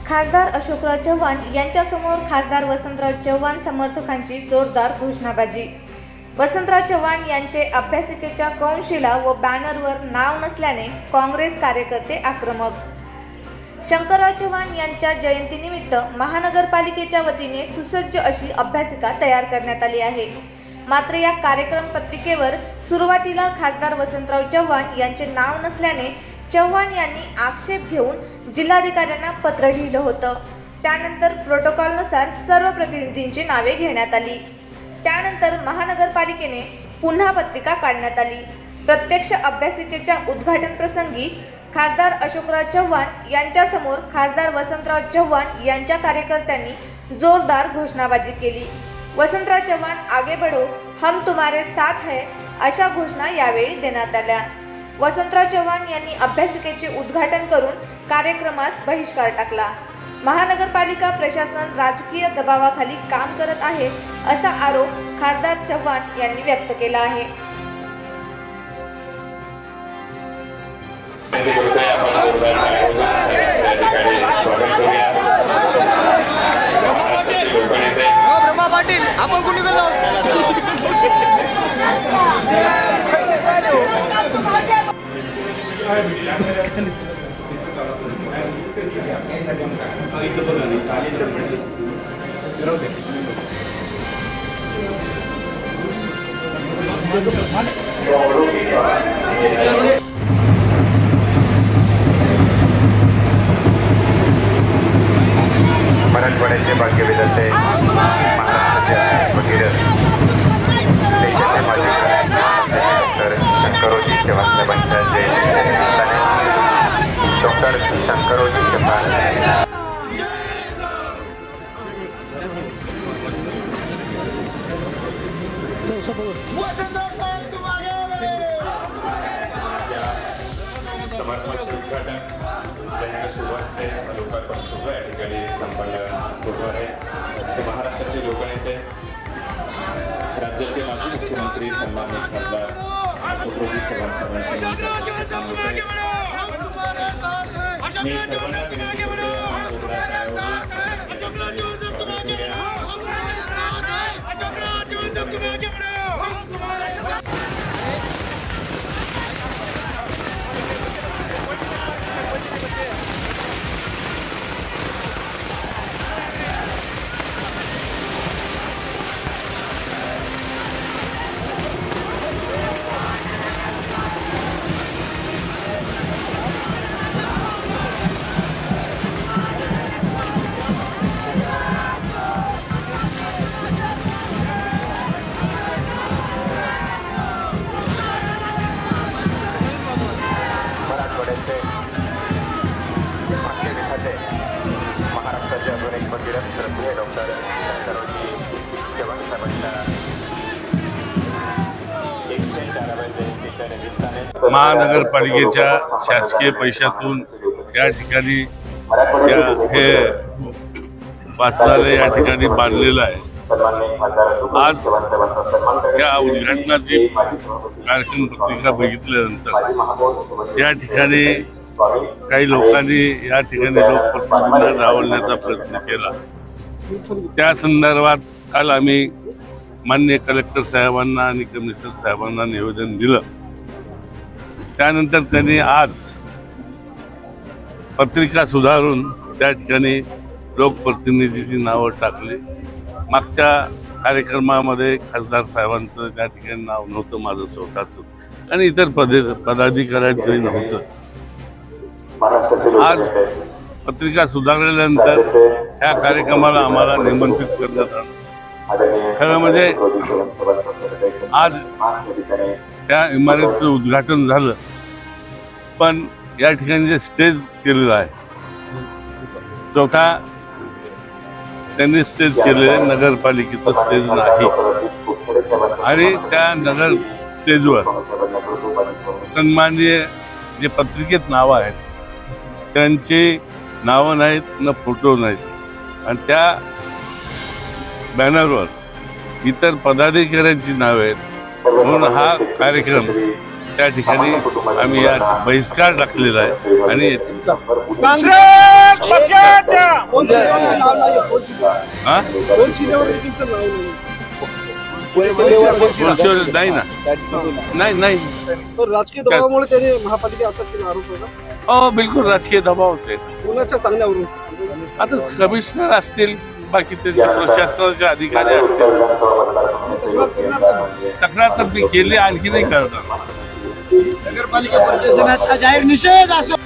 खासदार अशोकराव चव्हाण यांच्यासमोर खासदार वसंतराव चव्हाण समर्थकांची जोरदार घोषणाबाजी। वसंतराव चव्हाण यांचे अभ्यासिकेच्या कौंशिला व बॅनरवर नाव नसल्याने काँग्रेस कार्यकर्ते आक्रमक। शंकरराव चव्हाण यांच्या जयंतीनिमित्त महानगरपालिकेच्या वतीने सुसज्ज अशी अभ्यासिका तयार करण्यात आली आहे। मात्र या कार्यक्रम पत्रिकेवर सुरुवातीला खासदार वसंतराव चव्हाण यांचे नाव नसल्याने चव्हाण यांनी आक्षेप घेऊन जिल्हाधिकाऱ्यांना पत्र लिहिलं होतं। त्यानंतर प्रोटोकॉलनुसार सर्व प्रतिनिधींची नावे घेण्यात आली। त्यानंतर महानगरपालिकेने पुन्हा पत्रिका काढण्यात आली। प्रत्यक्ष अभ्यासिकेच्या उद्घाटन प्रसंगी खासदार अशोकराव चव्हाण यांच्यासमोर खासदार वसंतराव चव्हाण यांच्या कार्यकर्त्यांनी जोरदार घोषणाबाजी केली। वसंतराव चव्हाण आगे बढ़ो, हम तुम्हारे साथ है अशा घोषणा यावेळी देण्यात आल्या। वसंतराव चव्हाण यांनी अभ्यासिकेचे उद्घाटन करून कार्यक्रमास बहिष्कार टाकला। महानगरपालिका प्रशासन राजकीय दबावाखाली काम करत आहे असा आरोप खासदार चव्हाण यांनी व्यक्त केला आहे। मराठवाड्याचे भाग्यविधाते महाराष्ट्राचे भगीरथ देशाचे माजी डॉक्टर शंकररावजी चव्हाण साहेबांच्या जयंतीच्या निमित्ताने डॉक्टर शंकररावजी चव्हाण समारंभाचे उद्घाटन ज्यांच्या सुरुवात लोकार्पण सुरू या ठिकाणी संपन्न होत आहे। ते महाराष्ट्राचे लोकनेते राज्याचे माजी मुख्यमंत्री सन्मानित खासदार अशोकरावजी चव्हाण साहेबांचे मी सर्वांना विनंती महाराष्ट्राचे अजून एक भगीरथ श्रद्धेय डॉक्टर शंकररावजी चव्हाण साहेबांच्या 104व्या जयंतीच्या निमित्ताने महानगरपालिकेच्या शासकीय पैशातून या ठिकाणी हे वाचनालय या ठिकाणी बांधलेलं आहे। आज या उद्घाटनाची कार्यक्रम पत्रिका बघितल्यानंतर या ठिकाणी काही लोकांनी या ठिकाणी लोकप्रतिनिधींना डावलण्याचा प्रयत्न केला। त्या संदर्भात काल आम्ही माननीय कलेक्टर साहेबांना आणि कमिशनर साहेबांना निवेदन दिलं। त्यानंतर त्यांनी आज पत्रिका सुधारून त्या ठिकाणी लोकप्रतिनिधीची नावं टाकली। मागच्या कार्यक्रमामध्ये खासदार साहेबांचं त्या ठिकाणी नाव नव्हतं, माझं स्वतःचं आणि इतर पदाधिकाऱ्यांचंही नव्हतं। आज पत्रिका सुधारल्यानंतर ह्या कार्यक्रमाला आम्हाला निमंत्रित करण्यात आलं। खरं म्हणजे आज त्या इमारतीचं उद्घाटन झालं, पण या ठिकाणी जे स्टेज केलेलं आहे स्वतः त्यांनी स्टेज केलेलं आहे, नगरपालिकेचं स्टेज नाही। आणि त्या नगर स्टेजवर सन्माननीय जे पत्रिकेत नावं आहेत त्यांची नावं नाहीत, न फोटो नाहीत, आणि त्या बॅनरवर इतर पदाधिकाऱ्यांची नावे आहेत। म्हणून हा कार्यक्रम त्या ठिकाणी आम्ही या बहिष्कार टाकलेला आहे आणि हा? नाही ना, नाही राजकीय दबावामुळे त्याने महापालिका असं केला आरोप आहे ना? हो, बिलकुल राजकीय दबावच आहे. कोणाच्या सांगण्यावरून? आता कमिशनर असतील, बाकी ते प्रशासनाचे अधिकारी असतील. तक्रार करणार का? तक्रार तर मी केली, आणखी नाही करणार. नगरपालिका प्रशासनाचा जाहीर निषेध असो.